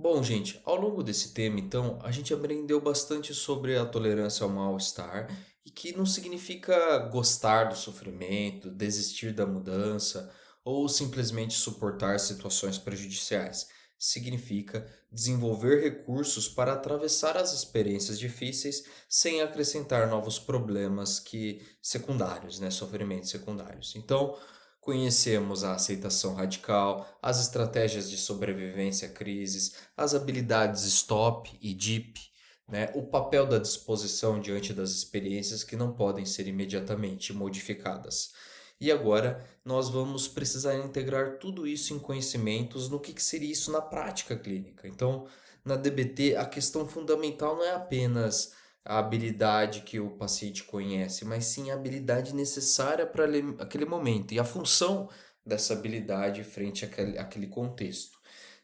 Bom, gente, ao longo desse tema, então, a gente aprendeu bastante sobre a tolerância ao mal-estar e que não significa gostar do sofrimento, desistir da mudança ou simplesmente suportar situações prejudiciais. Significa desenvolver recursos para atravessar as experiências difíceis sem acrescentar novos problemas que secundários, né, sofrimentos secundários. Então, conhecemos a aceitação radical, as estratégias de sobrevivência a crises, as habilidades STOP e DEEP, né? O papel da disposição diante das experiências que não podem ser imediatamente modificadas. E agora nós vamos precisar integrar tudo isso em conhecimentos no que seria isso na prática clínica. Então, na DBT, a questão fundamental não é apenas a habilidade que o paciente conhece, mas sim a habilidade necessária para aquele momento e a função dessa habilidade frente àquele contexto.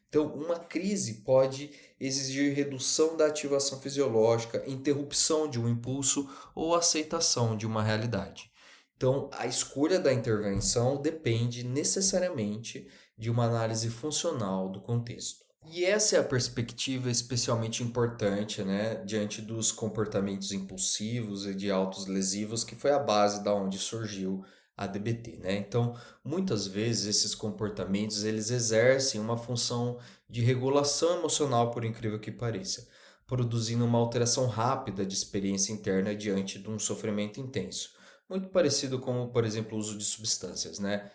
Então, uma crise pode exigir redução da ativação fisiológica, interrupção de um impulso ou aceitação de uma realidade. Então, a escolha da intervenção depende necessariamente de uma análise funcional do contexto. E essa é a perspectiva especialmente importante, né, diante dos comportamentos impulsivos e de autos lesivos, que foi a base da onde surgiu a DBT, né? Então, muitas vezes esses comportamentos eles exercem uma função de regulação emocional, por incrível que pareça, produzindo uma alteração rápida de experiência interna diante de um sofrimento intenso. Muito parecido com, por exemplo, o uso de substâncias, né?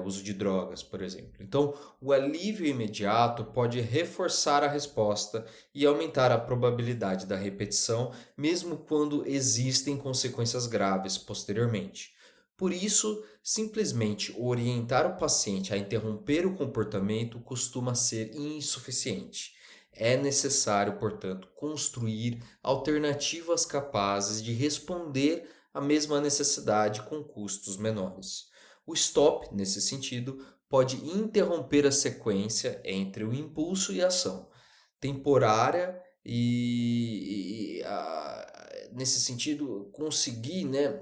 Uso de drogas, por exemplo. Então, o alívio imediato pode reforçar a resposta e aumentar a probabilidade da repetição, mesmo quando existem consequências graves posteriormente. Por isso, simplesmente orientar o paciente a interromper o comportamento costuma ser insuficiente. É necessário, portanto, construir alternativas capazes de responder à mesma necessidade com custos menores. O stop, nesse sentido, pode interromper a sequência entre o impulso e a ação, temporária nesse sentido, conseguir, né,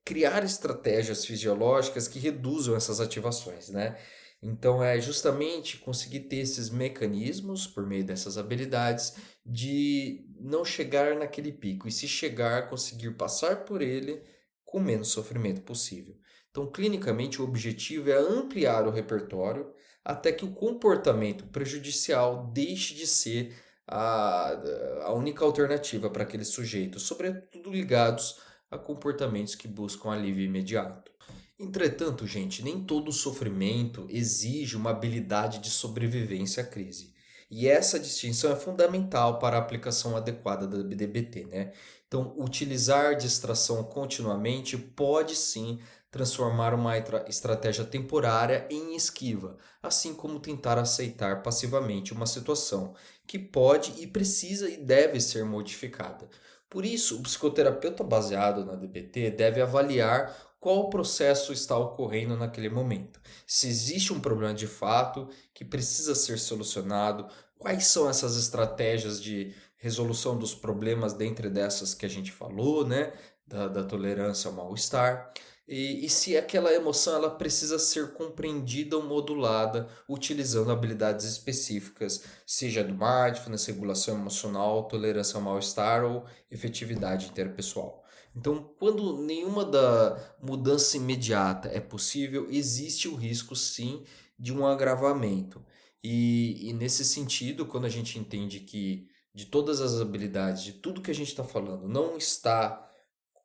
criar estratégias fisiológicas que reduzam essas ativações, né? Então é justamente conseguir ter esses mecanismos por meio dessas habilidades de não chegar naquele pico e se chegar, conseguir passar por ele com menos sofrimento possível. Então, clinicamente, o objetivo é ampliar o repertório até que o comportamento prejudicial deixe de ser a, a única alternativa para aquele sujeito, sobretudo ligados a comportamentos que buscam alívio imediato. Entretanto, gente, nem todo sofrimento exige uma habilidade de sobrevivência à crise. E essa distinção é fundamental para a aplicação adequada da DBT, né? Então, utilizar distração continuamente pode sim transformar uma estratégia temporária em esquiva, assim como tentar aceitar passivamente uma situação que pode e precisa e deve ser modificada. Por isso, o psicoterapeuta baseado na DBT deve avaliar qual processo está ocorrendo naquele momento. Se existe um problema de fato que precisa ser solucionado, quais são essas estratégias de resolução dos problemas dentre dessas que a gente falou, né? Da tolerância ao mal-estar. E se aquela emoção ela precisa ser compreendida ou modulada utilizando habilidades específicas, seja do mindfulness, regulação emocional, tolerância ao mal-estar ou efetividade interpessoal. Então, quando nenhuma da mudança imediata é possível, existe o risco sim de um agravamento. E nesse sentido, quando a gente entende que de todas as habilidades, de tudo que a gente está falando, não está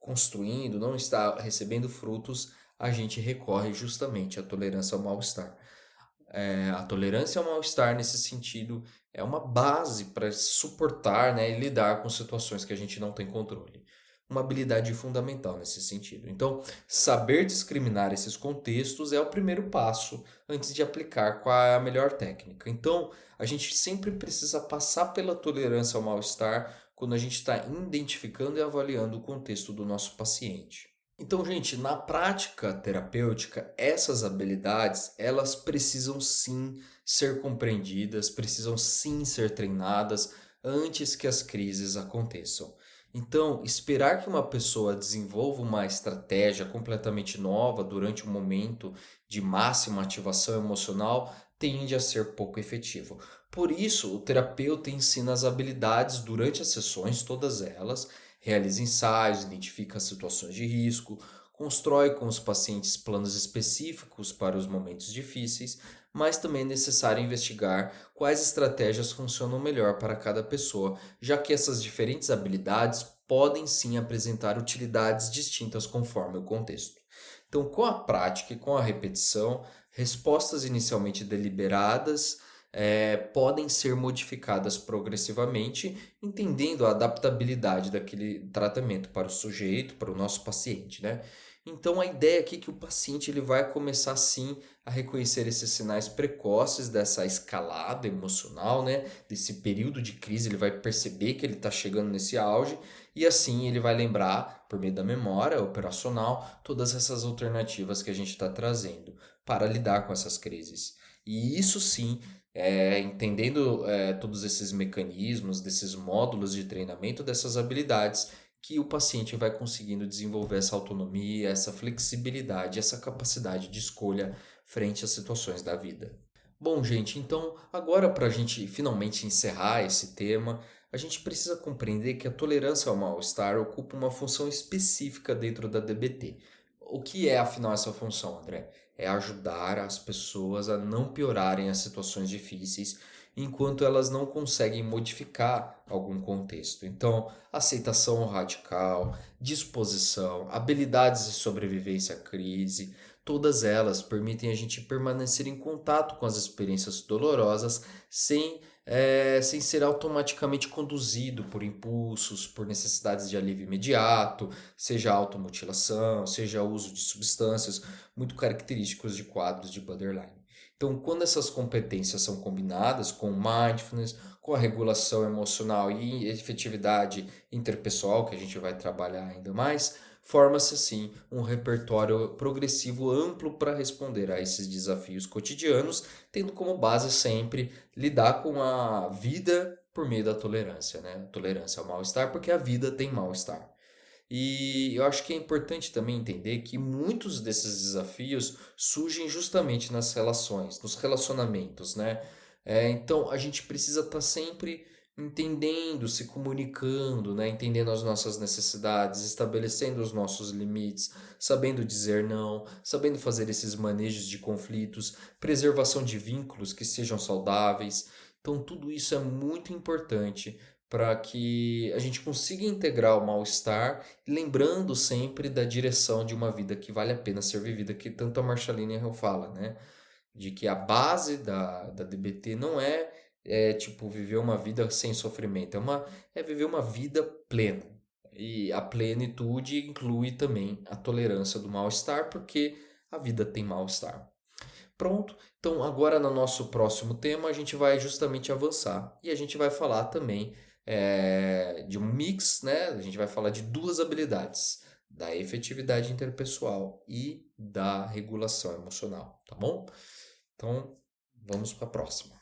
construindo, não está recebendo frutos, a gente recorre justamente à tolerância ao mal-estar. A tolerância ao mal-estar, nesse sentido, é uma base para suportar, né, e lidar com situações que a gente não tem controle. Uma habilidade fundamental nesse sentido. Então, saber discriminar esses contextos é o primeiro passo antes de aplicar qual é a melhor técnica. Então, a gente sempre precisa passar pela tolerância ao mal-estar quando a gente está identificando e avaliando o contexto do nosso paciente. Então, gente, na prática terapêutica, essas habilidades, elas precisam sim ser compreendidas, precisam sim ser treinadas antes que as crises aconteçam. Então, esperar que uma pessoa desenvolva uma estratégia completamente nova durante um momento de máxima ativação emocional tende a ser pouco efetivo. Por isso, o terapeuta ensina as habilidades durante as sessões, todas elas, realiza ensaios, identifica situações de risco, constrói com os pacientes planos específicos para os momentos difíceis, mas também é necessário investigar quais estratégias funcionam melhor para cada pessoa, já que essas diferentes habilidades podem sim apresentar utilidades distintas conforme o contexto. Então, com a prática e com a repetição, respostas inicialmente deliberadas podem ser modificadas progressivamente, entendendo a adaptabilidade daquele tratamento para o sujeito, para o nosso paciente, né? Então, a ideia aqui é que o paciente ele vai começar sim a reconhecer esses sinais precoces dessa escalada emocional, né? Desse período de crise, ele vai perceber que ele está chegando nesse auge e assim ele vai lembrar, por meio da memória operacional, todas essas alternativas que a gente está trazendo para lidar com essas crises. E isso sim, entendendo todos esses mecanismos, desses módulos de treinamento, dessas habilidades, que o paciente vai conseguindo desenvolver essa autonomia, essa flexibilidade, essa capacidade de escolha frente às situações da vida. Bom, gente, então agora para a gente finalmente encerrar esse tema, a gente precisa compreender que a tolerância ao mal-estar ocupa uma função específica dentro da DBT. O que é afinal essa função, André? É ajudar as pessoas a não piorarem as situações difíceis enquanto elas não conseguem modificar algum contexto. Então, aceitação radical, disposição, habilidades de sobrevivência à crise, todas elas permitem a gente permanecer em contato com as experiências dolorosas sem ser automaticamente conduzido por impulsos, por necessidades de alívio imediato, seja automutilação, seja uso de substâncias muito característicos de quadros de borderline. Então, quando essas competências são combinadas com mindfulness, com a regulação emocional e efetividade interpessoal, que a gente vai trabalhar ainda mais, forma-se assim um repertório progressivo amplo para responder a esses desafios cotidianos, tendo como base sempre lidar com a vida por meio da tolerância, né? Tolerância ao mal-estar, porque a vida tem mal-estar. E eu acho que é importante também entender que muitos desses desafios surgem justamente nas relações, nos relacionamentos, né? Então a gente precisa estar sempre entendendo, se comunicando, né? Entendendo as nossas necessidades, estabelecendo os nossos limites, sabendo dizer não, sabendo fazer esses manejos de conflitos, preservação de vínculos que sejam saudáveis. Então tudo isso é muito importante para que a gente consiga integrar o mal-estar, lembrando sempre da direção de uma vida que vale a pena ser vivida, que tanto a Marshaline Hill fala, né? De que a base da DBT não é tipo viver uma vida sem sofrimento, é viver uma vida plena. E a plenitude inclui também a tolerância do mal-estar, porque a vida tem mal-estar. Pronto, então agora no nosso próximo tema a gente vai justamente avançar e a gente vai falar também de um mix, né? A gente vai falar de duas habilidades, da efetividade interpessoal e da regulação emocional, tá bom? Então vamos para a próxima.